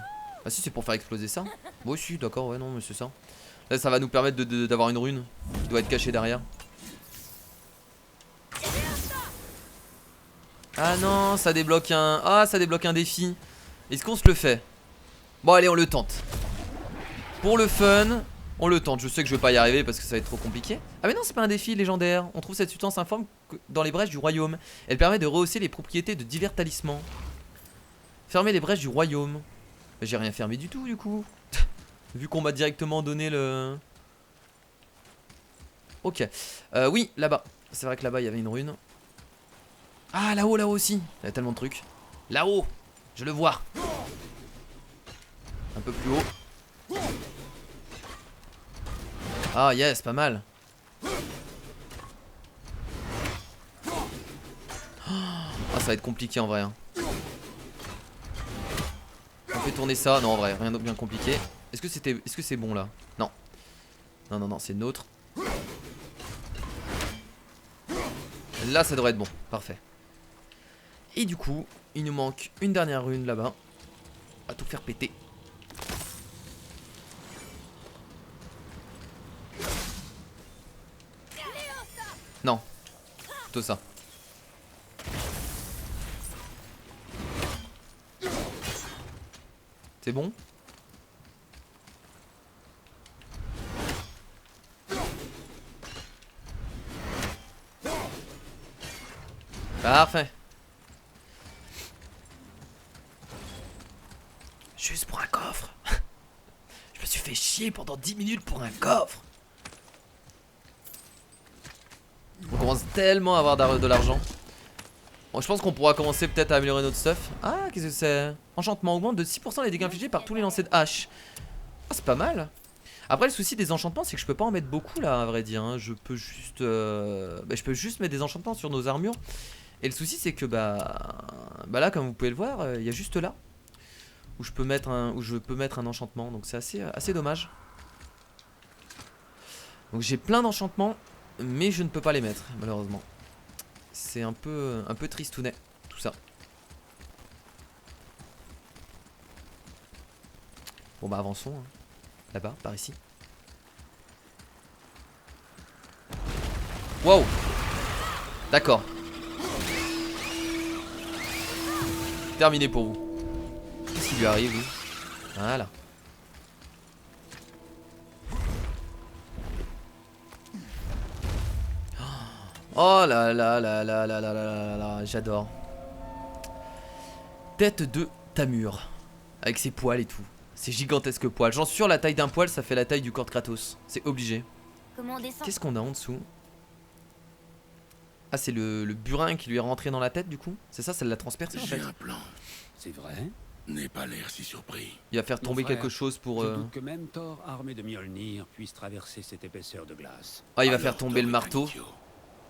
Ah si, c'est pour faire exploser ça. Bon si, d'accord, ouais non mais c'est ça. Là ça va nous permettre d'avoir une rune qui doit être cachée derrière. Ah non, ça débloque un... Ah, ça débloque un défi. Est-ce qu'on se le fait? Bon allez, on le tente. Pour le fun, on le tente. Je sais que je vais pas y arriver parce que ça va être trop compliqué. Ah mais non, c'est pas un défi légendaire. On trouve cette substance informe dans les brèches du royaume. Elle permet de rehausser les propriétés de divers talismans. Fermer les brèches du royaume. J'ai rien fermé du tout du coup. Vu qu'on m'a directement donné le... Ok. Oui, là-bas. C'est vrai que là-bas il y avait une rune. Ah, là-haut, là-haut aussi. Il y a tellement de trucs. Là-haut, je le vois. Un peu plus haut. Ah, yes, pas mal. Ah, ça va être compliqué en vrai. Hein. On fait tourner ça. Non, en vrai, rien de bien compliqué. Est-ce que c'est bon là? Non. Non, non, non, c'est neutre. Là, ça devrait être bon. Parfait. Et du coup, il nous manque une dernière rune là-bas. On va tout faire péter. Non, plutôt ça. C'est bon? Parfait. Juste pour un coffre. Je me suis fait chier pendant 10 minutes pour un coffre. On commence tellement à avoir de l'argent. Bon, je pense qu'on pourra commencer peut-être à améliorer notre stuff. Ah, qu'est-ce que c'est? Enchantement augmente de 6% les dégâts infligés par tous les lancers de hache. Ah, c'est pas mal. Après, le souci des enchantements, c'est que je peux pas en mettre beaucoup là, à vrai dire. Hein. Je peux juste mettre des enchantements sur nos armures. Et le souci, c'est que bah là, comme vous pouvez le voir, il y a juste là où je peux mettre un enchantement. Donc c'est assez dommage. Donc j'ai plein d'enchantements, mais je ne peux pas les mettre malheureusement. C'est un peu tristounet tout ça. Bon bah avançons hein. Là-bas, par ici. Wow. D'accord. Terminé pour vous. Qu'est-ce qui lui arrive lui? Voilà. Oh là là là là là là là là, j'adore. Tête de Tamur. Avec ses poils et tout. Ses gigantesques poils. J'en suis sûr, la taille d'un poil, ça fait la taille du corps de Kratos. C'est obligé. Comment on descend? Qu'est-ce qu'on a en dessous? Ah, c'est le burin qui lui est rentré dans la tête du coup? C'est ça, ça l'a transpercé en fait. J'ai un plan. C'est vrai? N'aie pas l'air si surpris. Il va faire tomber Mon frère, quelque chose pour... Je doute que même Thor, armé de Mjolnir, puisse traverser cette épaisseur de glace. Ah, il va Alors, faire tomber le Thor est un marteau. idiot.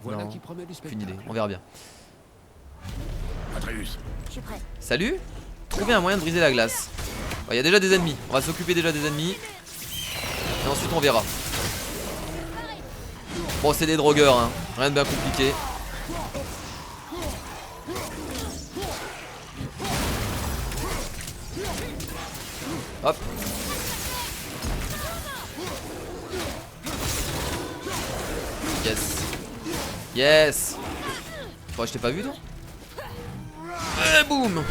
Voilà Non, qui promet du aucune spectacle. idée, on verra bien. Atreus, Je suis prêt. Salut. Trouver un moyen de briser la glace. Il y a déjà des ennemis, on va s'occuper déjà des ennemis. Et ensuite on verra. Bon c'est des drogueurs hein, rien de bien compliqué. Hop. Yes. Yes. Bon je t'ai pas vu toi. Et boum.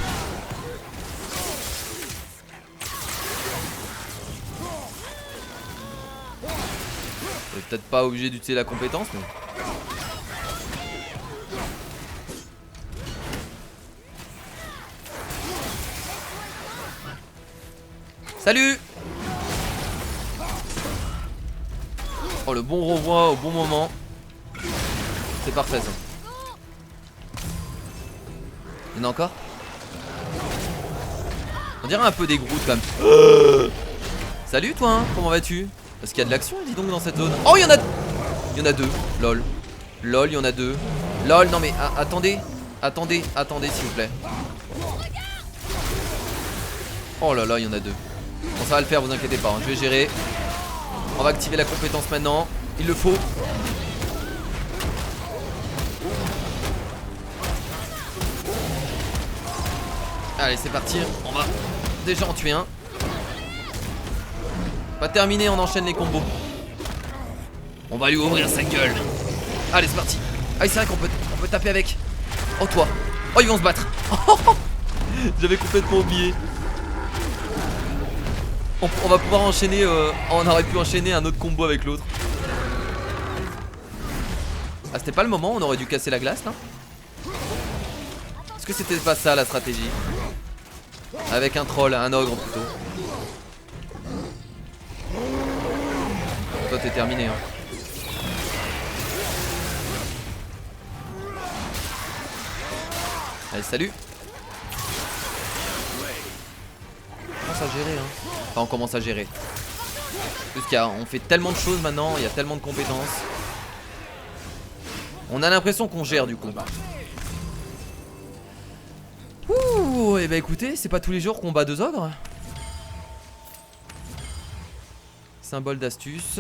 On est peut-être pas obligé d'utiliser la compétence mais... Salut. Oh le bon renvoi au bon moment. C'est parfait ça. Il y en a encore? On dirait un peu des Groot quand même. Salut toi hein, comment vas-tu? Parce qu'il y a de l'action dis donc dans cette zone. Oh il y en a... Il y en a deux. Lol. Lol il y en a deux. Lol non mais attendez. Attendez, attendez s'il vous plaît. Oh là là il y en a deux. Bon ça va le faire vous inquiétez pas hein. Je vais gérer. On va activer la compétence maintenant. Il le faut. Allez c'est parti. On va déjà en tuer un. Pas terminé, on enchaîne les combos. On va lui ouvrir sa gueule. Allez c'est parti. Ah c'est vrai qu'on peut taper avec. Oh toi. Oh ils vont se battre. J'avais complètement oublié. On va pouvoir enchaîner on aurait pu enchaîner un autre combo avec l'autre. Ah c'était pas le moment, on aurait dû casser la glace là. Est-ce que c'était pas ça la stratégie? Avec un troll, un ogre plutôt. Toi t'es terminé hein. Allez salut. On commence à gérer hein. Enfin on commence à gérer. Parce qu'on fait tellement de choses maintenant, il y a tellement de compétences. On a l'impression qu'on gère du coup. Ouh, et bah écoutez, c'est pas tous les jours qu'on bat deux ogres. Symbole d'astuce.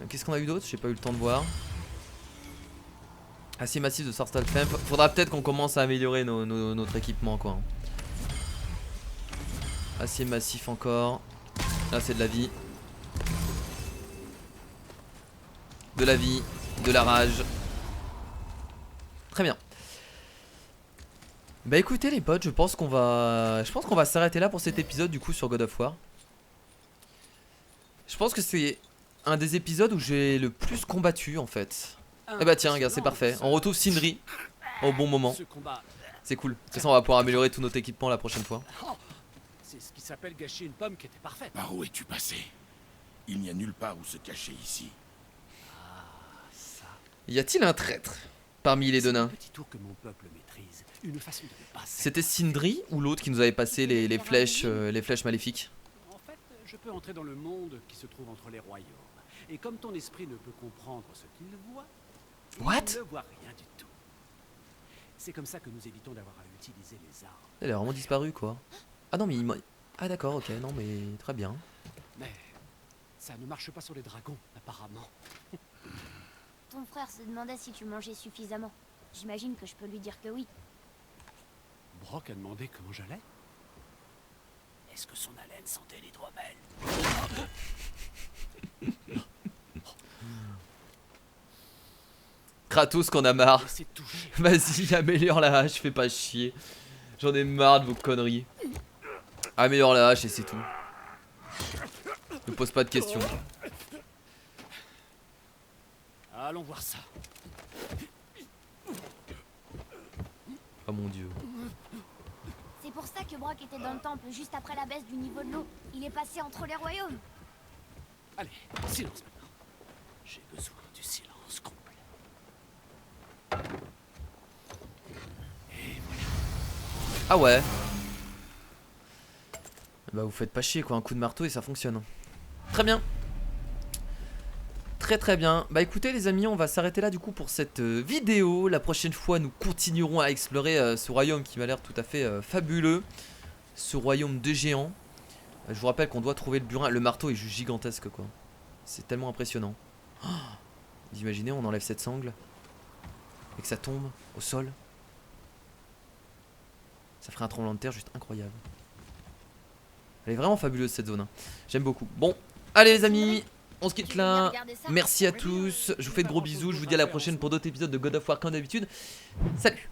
Qu'est-ce qu'on a eu d'autre? J'ai pas eu le temps de voir. Acier massif de Sorstal Flame. Faudra peut-être qu'on commence à améliorer notre équipement quoi. Acier massif encore. Là c'est de la vie. De la vie. De la rage. Très bien. Bah écoutez les potes, je pense qu'on va s'arrêter là pour cet épisode du coup sur God of War. Je pense que c'est un des épisodes où j'ai le plus combattu en fait. Et bah tiens regarde c'est parfait. On retrouve Sindri au bon moment. C'est cool. C'est ça on va pouvoir améliorer tout notre équipement la prochaine fois. C'est ce qui s'appelle gâcher une pomme qui était parfaite. par où es-tu passé? Il n'y a nulle part où se cacher ici. Y a-t-il un traître parmi les deux nains? Petit tour que mon peuple maîtrise, une façon de le passer. C'était Sindri ou l'autre qui nous avait passé les flèches maléfiques? En fait, je peux entrer dans le monde qui se trouve entre les royaumes. Et comme ton esprit ne peut comprendre ce qu'il voit, What? il ne voit rien du tout. C'est comme ça que nous évitons d'avoir à utiliser les armes. Elle a vraiment disparu quoi. Ah non mais il m'a... Ah d'accord ok non mais très bien. Mais ça ne marche pas sur les dragons, apparemment. Ton frère se demandait si tu mangeais suffisamment. J'imagine que je peux lui dire que oui. Brock a demandé comment j'allais. Est-ce que son haleine sentait l'hydromel? Kratos qu'on a marre. Laissez toucher. Vas-y améliore la hache, fais pas chier. J'en ai marre de vos conneries. Améliore la hache et c'est tout. Ne pose pas de questions. Allons voir ça. Oh mon dieu. C'est pour ça que Brock était dans le temple juste après la baisse du niveau de l'eau. Il est passé entre les royaumes. Allez, silence maintenant. J'ai besoin du silence complet. Ah ouais. Bah vous faites pas chier quoi, un coup de marteau et ça fonctionne. Très bien. très très bien. Bah écoutez les amis, on va s'arrêter là du coup pour cette vidéo. La prochaine fois nous continuerons à explorer ce royaume qui m'a l'air tout à fait fabuleux. Ce royaume de géants. Je vous rappelle qu'on doit trouver le burin. Le marteau est juste gigantesque quoi. C'est tellement impressionnant. Oh, vous imaginez, on enlève cette sangle et que ça tombe au sol. Ça ferait un tremblement de terre juste incroyable. Elle est vraiment fabuleuse cette zone, hein. J'aime beaucoup. Bon, allez les amis, on se quitte là. Merci à tous, je vous fais de gros bisous. Je vous dis à la prochaine pour d'autres épisodes de God of War comme d'habitude. Salut.